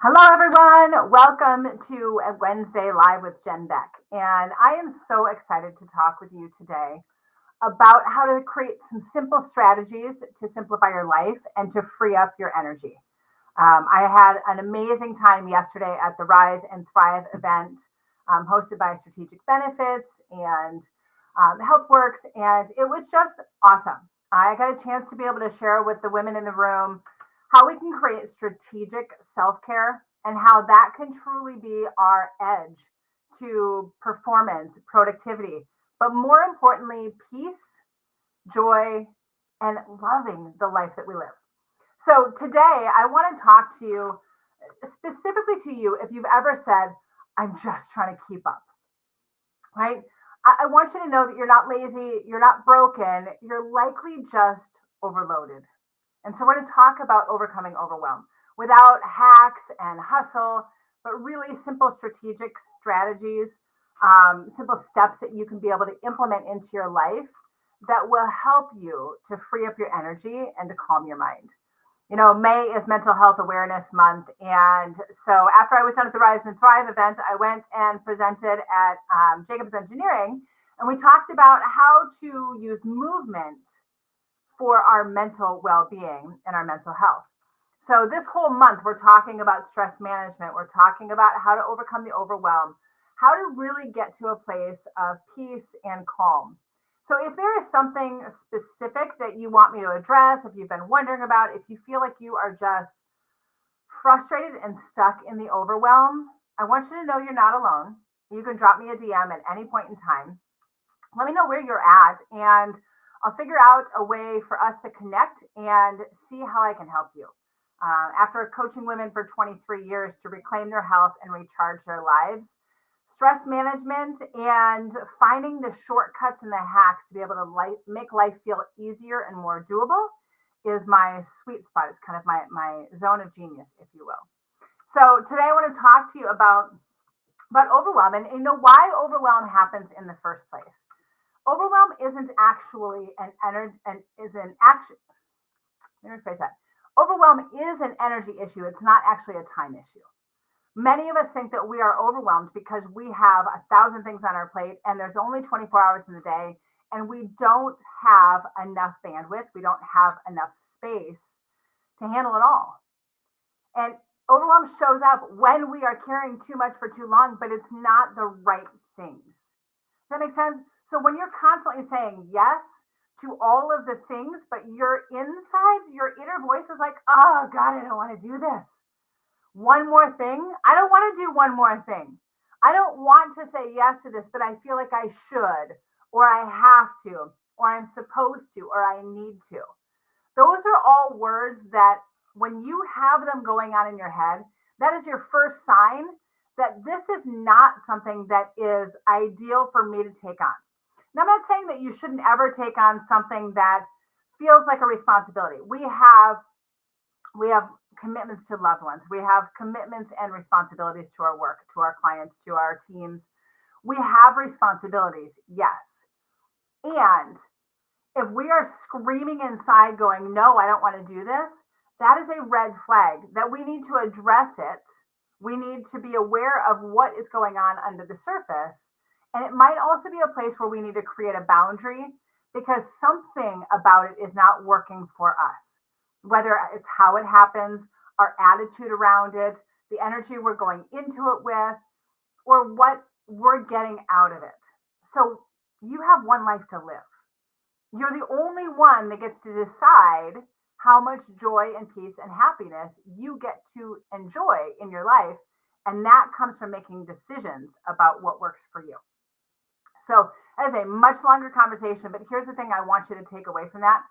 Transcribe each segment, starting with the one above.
Hello, everyone. Welcome to a Wednesday Live with Jen Beck. And I am so excited to talk with you today about how to create some simple strategies to simplify your life and to free up your energy. I had an amazing time yesterday at the Rise and Thrive event hosted by Strategic Benefits and HealthWorks, and it was just awesome. I got a chance to be able to share with the women in the room how we can create strategic self care and how that can truly be our edge to performance, productivity, but more importantly, peace, joy, and loving the life that we live. So today, I want to talk to you specifically to you if you've ever said, I'm just trying to keep up, right? I want you to know that you're not lazy, you're not broken, you're likely just overloaded. And so we're going to talk about overcoming overwhelm without hacks and hustle, but really simple strategic strategies, simple steps that you can be able to implement into your life that will help you to free up your energy and to calm your mind. You know, May is Mental Health Awareness Month. And so after I was done at the Rise and Thrive event, I went and presented at Jacobs Engineering. And we talked about how to use movement for our mental well-being and our mental health. So this whole month, we're talking about stress management. We're talking about how to overcome the overwhelm, how to really get to a place of peace and calm. So if there is something specific that you want me to address, if you've been wondering about, if you feel like you are just frustrated and stuck in the overwhelm, I want you to know you're not alone. You can drop me a DM at any point in time. Let me know where you're at, and I'll figure out a way for us to connect and see how I can help you. After coaching women for 23 years to reclaim their health and recharge their lives, stress management and finding the shortcuts and the hacks to be able to make life feel easier and more doable is my sweet spot. It's kind of my zone of genius, if you will. So today I want to talk to you about overwhelm and you know why overwhelm happens in the first place. Overwhelm isn't actually an energy and is an action. Let me rephrase that. Overwhelm is an energy issue. It's not actually a time issue. Many of us think that we are overwhelmed because we have 1,000 things on our plate and there's only 24 hours in the day and we don't have enough bandwidth. We don't have enough space to handle it all. And overwhelm shows up when we are carrying too much for too long, but it's not the right things. Does that make sense? So when you're constantly saying yes to all of the things, but your insides, your inner voice is like, oh God, I don't want to do this. One more thing. I don't want to do one more thing. I don't want to say yes to this, but I feel like I should, or I have to, or I'm supposed to, or I need to. Those are all words that when you have them going on in your head, that is your first sign that this is not something that is ideal for me to take on. Now, I'm not saying that you shouldn't ever take on something that feels like a responsibility. We have commitments to loved ones. We have commitments and responsibilities to our work, to our clients, to our teams. We have responsibilities, yes. And if we are screaming inside going, no, I don't want to do this, that is a red flag that we need to address it. We need to be aware of what is going on under the surface. And it might also be a place where we need to create a boundary because something about it is not working for us. Whether it's how it happens, our attitude around it, the energy we're going into it with, or what we're getting out of it. So you have one life to live. You're the only one that gets to decide how much joy and peace and happiness you get to enjoy in your life. And that comes from making decisions about what works for you. So that is a much longer conversation, but here's the thing I want you to take away from that.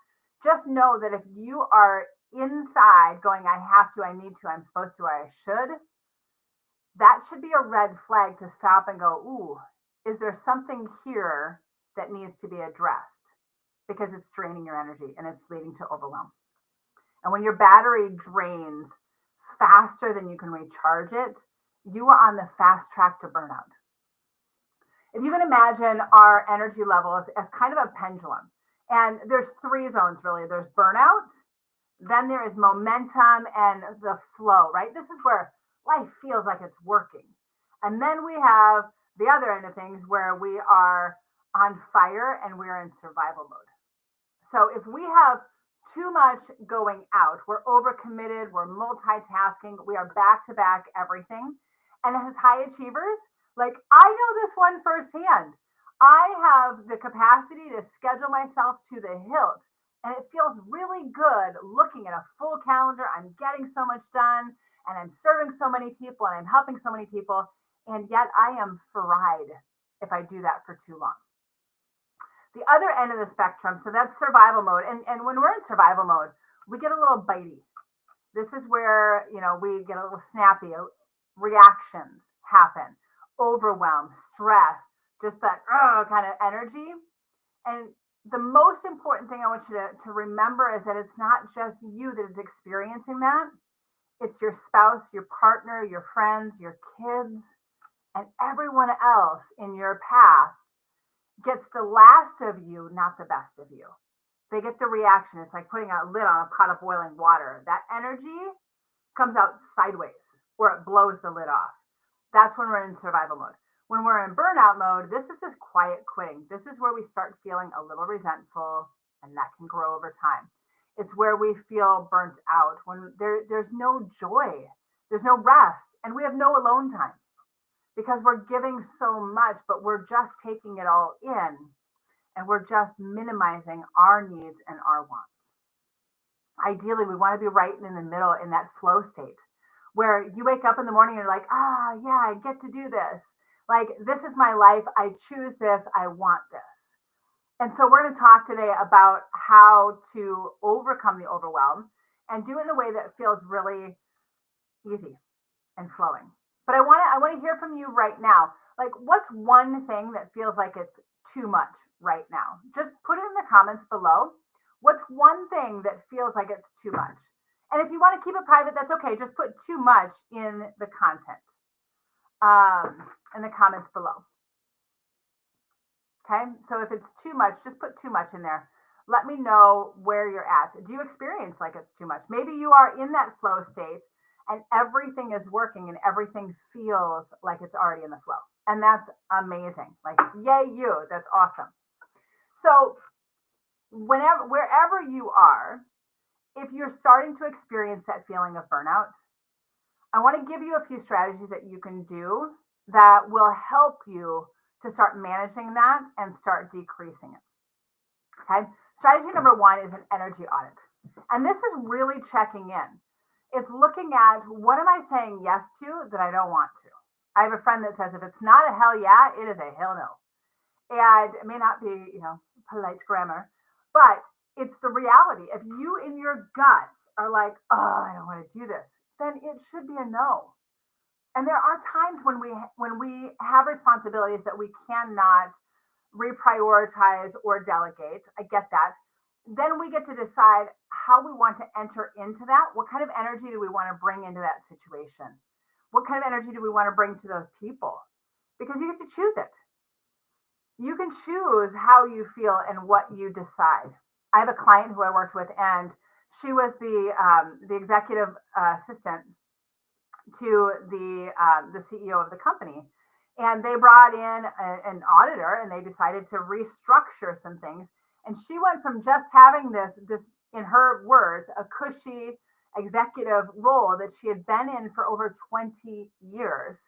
Just know that if you are inside going, I have to, I need to, I'm supposed to, or I that should be a red flag to stop and go, ooh, is there something here that needs to be addressed? Because it's draining your energy and it's leading to overwhelm. And when your battery drains faster than you can recharge it, you are on the fast track to burnout. If you can imagine our energy levels as kind of a pendulum, and there's three zones really. There's burnout, then there is momentum and the flow, right? This is where life feels like it's working. And then we have the other end of things where we are on fire and we're in survival mode. So if we have too much going out, we're overcommitted, we're multitasking, we are back to back everything. And as high achievers, like I know this one firsthand. I have the capacity to schedule myself to the hilt. And it feels really good looking at a full calendar. I'm getting so much done and I'm serving so many people and I'm helping so many people. And yet I am fried if I do that for too long. The other end of the spectrum, so that's survival mode. And when we're in survival mode, we get a little bitey. This is where, we get a little snappy, reactions happen, overwhelm, stress, just that kind of energy. And the most important thing I want you to remember is that it's not just you that is experiencing that. It's your spouse, your partner, your friends, your kids, and everyone else in your path gets the last of you, not the best of you. They get the reaction. It's like putting a lid on a pot of boiling water. That energy comes out sideways or it blows the lid off. That's when we're in survival mode. When we're in burnout mode, this is this quiet quitting. This is where we start feeling a little resentful, and that can grow over time. It's where we feel burnt out, when there's no joy, there's no rest, and we have no alone time because we're giving so much, but we're just taking it all in and we're just minimizing our needs and our wants. Ideally, we want to be right in the middle in that flow state where you wake up in the morning and you're like, yeah, I get to do this. Like, this is my life. I choose this. I want this. And so we're going to talk today about how to overcome the overwhelm and do it in a way that feels really easy and flowing. But I want to hear from you right now. Like, what's one thing that feels like it's too much right now? Just put it in the comments below. What's one thing that feels like it's too much? And if you want to keep it private, that's okay. Just put too much in the content, in the comments below. Okay, so if it's too much, just put too much in there. Let me know where you're at. Do you experience like it's too much? Maybe you are in that flow state and everything is working and everything feels like it's already in the flow. And that's amazing. Like, yay, you. That's awesome. So wherever you are, if you're starting to experience that feeling of burnout, I want to give you a few strategies that you can do that will help you to start managing that and start decreasing it. Okay. Strategy number one is an energy audit. And this is really checking in. It's looking at, what am I saying yes to that I don't want to? I have a friend that says, if it's not a hell yeah, it is a hell no. And it may not be, polite grammar, but it's the reality. If you in your guts are like, I don't want to do this, then it should be a no. And there are times when we have responsibilities that we cannot reprioritize or delegate. I get that. Then we get to decide how we want to enter into that. What kind of energy do we want to bring into that situation? What kind of energy do we want to bring to those people? Because you get to choose it. You can choose how you feel and what you decide. I have a client who I worked with, and she was the executive assistant to the CEO of the company. And they brought in an auditor and they decided to restructure some things. And she went from just having this, in her words, a cushy executive role that she had been in for over 20 years.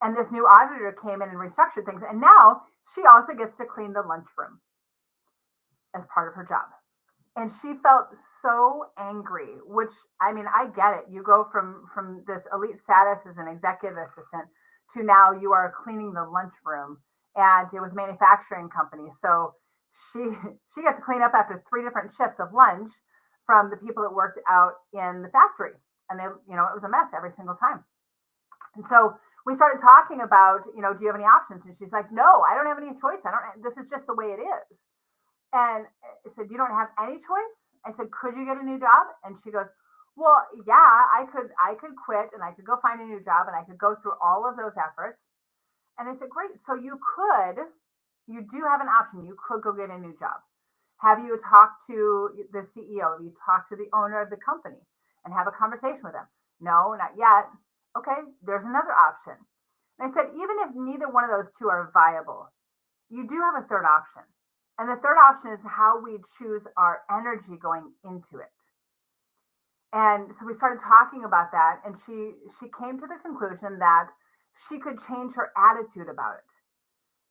And this new auditor came in and restructured things. And now she also gets to clean the lunchroom as part of her job. And she felt so angry, which, I mean, I get it. You go from this elite status as an executive assistant to now you are cleaning the lunchroom, and it was a manufacturing company. So she got to clean up after 3 different shifts of lunch from the people that worked out in the factory. And it was a mess every single time. And so we started talking about, do you have any options? And she's like, no, I don't have any choice. This is just the way it is. And I said, you don't have any choice? I said, could you get a new job? And she goes, well, yeah, I could quit and I could go find a new job and I could go through all of those efforts. And I said, great. So you do have an option. You could go get a new job. Have you talked to the CEO? Have you talked to the owner of the company and have a conversation with them? No, not yet. Okay, there's another option. And I said, even if neither one of those two are viable, you do have a third option. And the third option is how we choose our energy going into it. And so we started talking about that, and she came to the conclusion that she could change her attitude about it.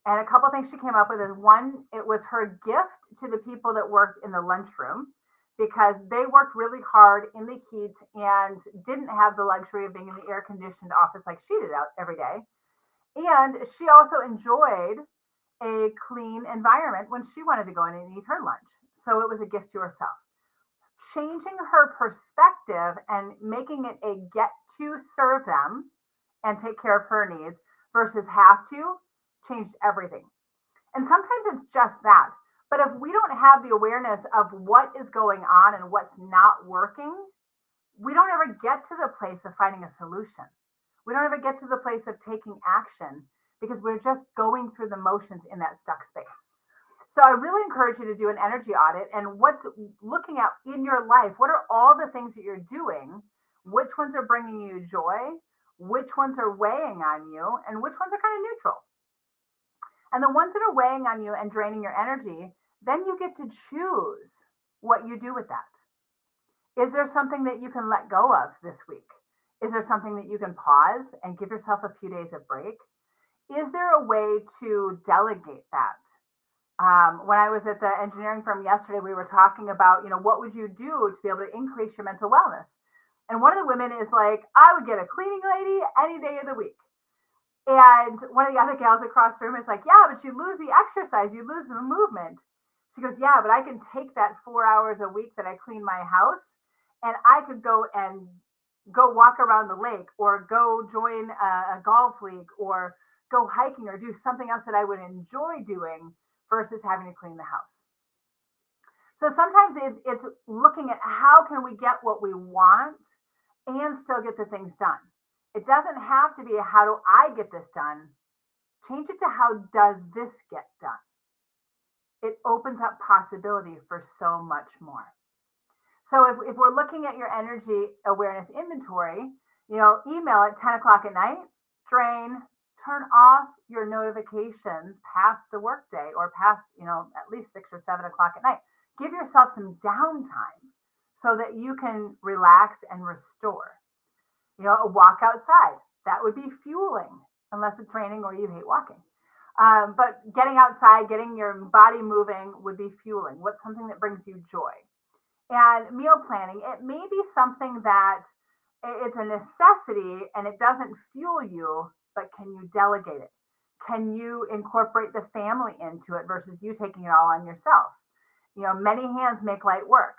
And a couple of things she came up with is one, it was her gift to the people that worked in the lunchroom because they worked really hard in the heat and didn't have the luxury of being in the air conditioned office like she did out every day. And she also enjoyed a clean environment when she wanted to go in and eat her lunch. So it was a gift to herself. Changing her perspective and making it a get to serve them and take care of her needs versus have to changed everything. And sometimes it's just that. But if we don't have the awareness of what is going on and what's not working, we don't ever get to the place of finding a solution. We don't ever get to the place of taking action because we're just going through the motions in that stuck space. So I really encourage you to do an energy audit and what's looking at in your life. What are all the things that you're doing? Which ones are bringing you joy? Which ones are weighing on you? And which ones are kind of neutral? And the ones that are weighing on you and draining your energy, then you get to choose what you do with that. Is there something that you can let go of this week? Is there something that you can pause and give yourself a few days of break? Is there a way to delegate that? When I was at the engineering firm yesterday, we were talking about, what would you do to be able to increase your mental wellness? And one of the women is like, I would get a cleaning lady any day of the week. And one of the other gals across the room is like, yeah, but you lose the exercise, you lose the movement. She goes, yeah, but I can take that 4 hours a week that I clean my house and I could go walk around the lake or go join a golf league or go hiking or do something else that I would enjoy doing versus having to clean the house. So sometimes it's looking at how can we get what we want and still get the things done. It doesn't have to be a how do I get this done? Change it to how does this get done? It opens up possibility for so much more. So if we're looking at your energy awareness inventory, email at 10 o'clock at night, drain, turn off your notifications past the workday or past, at least 6 or 7 o'clock at night. Give yourself some downtime so that you can relax and restore. A walk outside, that would be fueling, unless it's raining or you hate walking. But getting outside, getting your body moving would be fueling. What's something that brings you joy? And meal planning, it may be something that it's a necessity and it doesn't fuel you, but can you delegate it? Can you incorporate the family into it versus you taking it all on yourself? Many hands make light work.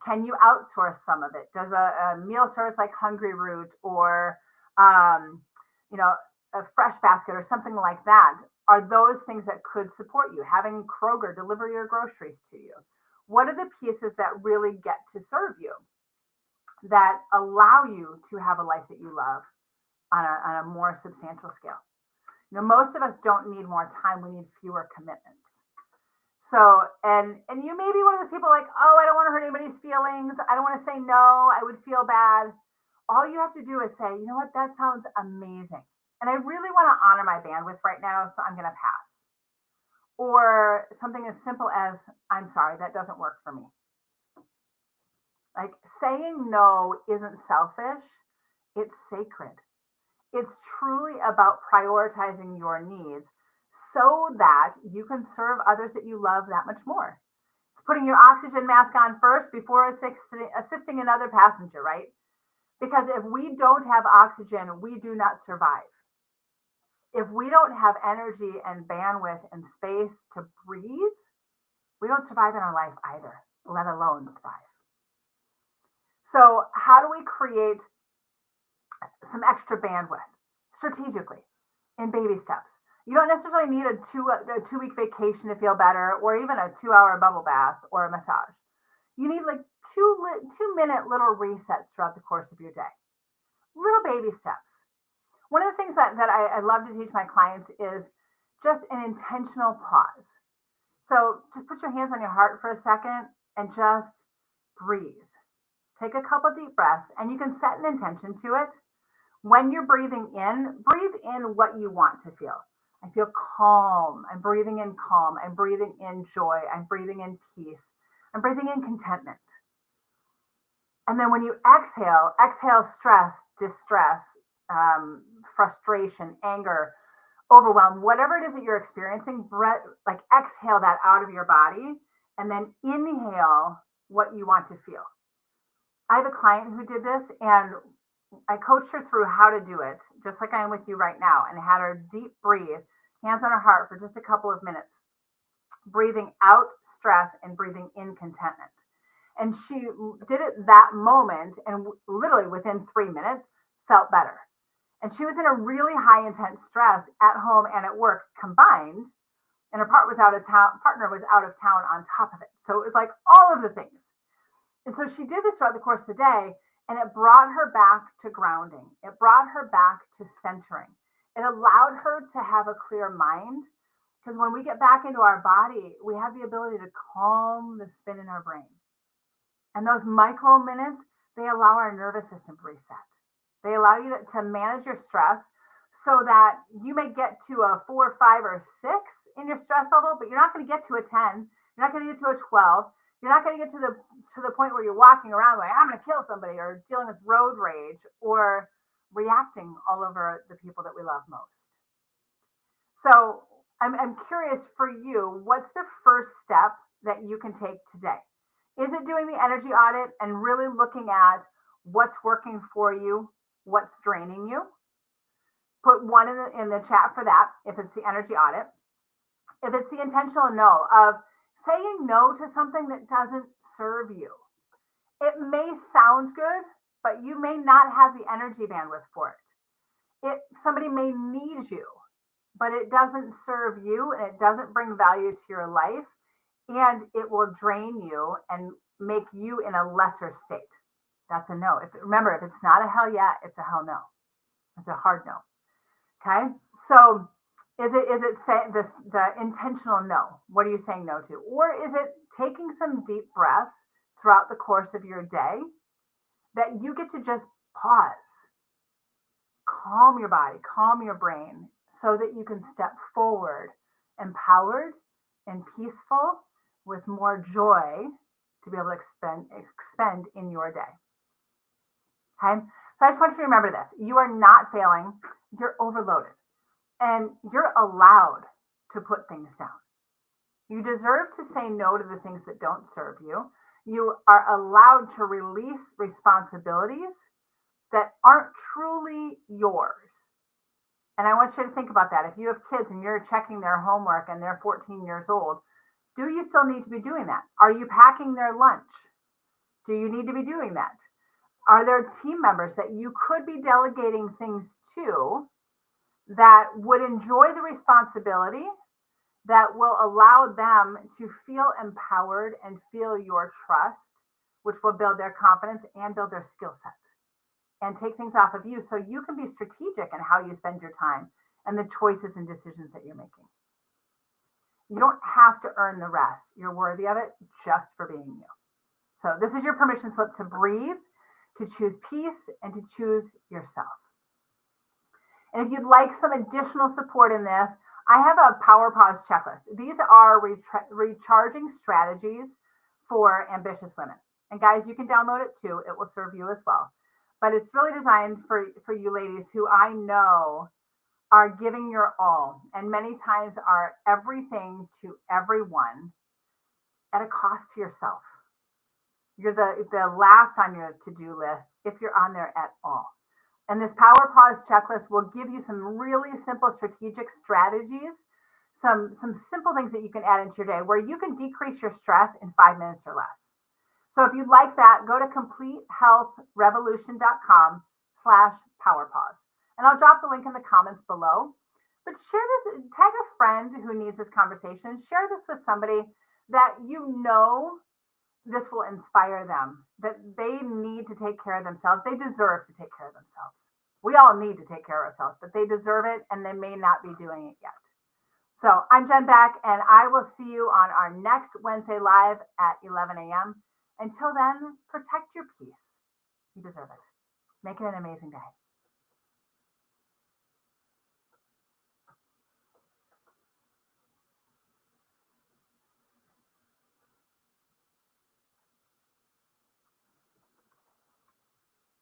Can you outsource some of it? Does a meal service like Hungry Root or, a Fresh Basket or something like that, are those things that could support you? Having Kroger deliver your groceries to you. What are the pieces that really get to serve you that allow you to have a life that you love on a more substantial scale? Most of us don't need more time. We need fewer commitments. So, and you may be one of those people like, oh, I don't want to hurt anybody's feelings. I don't want to say no. I would feel bad. All you have to do is say, you know what, that sounds amazing. And I really want to honor my bandwidth right now, so I'm going to pass. Or something as simple as, I'm sorry, that doesn't work for me. Like saying no isn't selfish. It's sacred. It's truly about prioritizing your needs so that you can serve others that you love that much more. It's putting your oxygen mask on first before assisting another passenger, right? Because if we don't have oxygen, we do not survive. If we don't have energy and bandwidth and space to breathe, we don't survive in our life either, let alone thrive. So how do we create some extra bandwidth strategically in baby steps? You don't necessarily need a 2-week vacation to feel better, or even a 2-hour bubble bath or a massage. You need like 2-minute little resets throughout the course of your day. Little baby steps. One of the things that I love to teach my clients is just an intentional pause. So just put your hands on your heart for a second and just breathe. Take a couple deep breaths, and you can set an intention to it. When you're breathing in, breathe in what you want to feel. I feel calm. I'm breathing in calm. I'm breathing in joy. I'm breathing in peace. I'm breathing in contentment. And then when you exhale, exhale stress, distress, frustration, anger, overwhelm, whatever it is that you're experiencing, like exhale that out of your body and then inhale what you want to feel. I have a client who did this and I coached her through how to do it, just like I am with you right now, and had her deep breathe, hands on her heart for just a couple of minutes, breathing out stress and breathing in contentment. And she did it that moment and literally within 3 minutes felt better. And she was in a really high intense stress at home and at work combined. And her partner was out of town on top of it. So it was like all of the things. And so she did this throughout the course of the day, and it brought her back to grounding. It brought her back to centering. It allowed her to have a clear mind, because when we get back into our body, we have the ability to calm the spin in our brain. And those micro minutes, they allow our nervous system to reset. They allow you to manage your stress so that you may get to a 4, 5, or 6 in your stress level, but you're not going to get to a 10. You're not going to get to a 12. You're not going to get to the point where you're walking around like, I'm going to kill somebody, or dealing with road rage, or reacting all over the people that we love most. So I'm curious for you, what's the first step that you can take today? Is it doing the energy audit and really looking at what's working for you, what's draining you? Put 1 in the chat for that if it's the energy audit. If it's the intentional no of saying no to something that doesn't serve you. It may sound good, but you may not have the energy bandwidth for it. Somebody may need you, but it doesn't serve you and it doesn't bring value to your life, and it will drain you and make you in a lesser state. That's a no. Remember, if it's not a hell yeah, it's a hell no. It's a hard no. Okay, so is it the intentional no? What are you saying no to? Or is it taking some deep breaths throughout the course of your day that you get to just pause, calm your body, calm your brain, so that you can step forward empowered and peaceful with more joy to be able to expend in your day. Okay, so I just want you to remember this. You are not failing. You're overloaded. And you're allowed to put things down. You deserve to say no to the things that don't serve you. You are allowed to release responsibilities that aren't truly yours. And I want you to think about that. If you have kids and you're checking their homework and they're 14 years old, do you still need to be doing that? Are you packing their lunch? Do you need to be doing that? Are there team members that you could be delegating things to that would enjoy the responsibility, that will allow them to feel empowered and feel your trust, which will build their confidence and build their skill set and take things off of you so you can be strategic in how you spend your time and the choices and decisions that you're making. You don't have to earn the rest. You're worthy of it just for being you. So this is your permission slip to breathe, to choose peace, and to choose yourself. And if you'd like some additional support in this, I have a power pause checklist. These are recharging strategies for ambitious women. And guys, you can download it too. It will serve you as well. But it's really designed for you ladies who I know are giving your all, and many times are everything to everyone at a cost to yourself. You're the last on your to-do list if you're on there at all. And this power pause checklist will give you some really simple strategic strategies, some simple things that you can add into your day where you can decrease your stress in 5 minutes or less. So if you'd like that, go to CompleteHealthRevolution.com/powerpause. And I'll drop the link in the comments below. But share this, tag a friend who needs this conversation. Share this with somebody that you know this will inspire them, that they need to take care of themselves. They deserve to take care of themselves. We all need to take care of ourselves, but they deserve it, and they may not be doing it yet. So I'm Jen Beck, and I will see you on our next Wednesday live at 11 a.m. Until then, protect your peace. You deserve it. Make it an amazing day.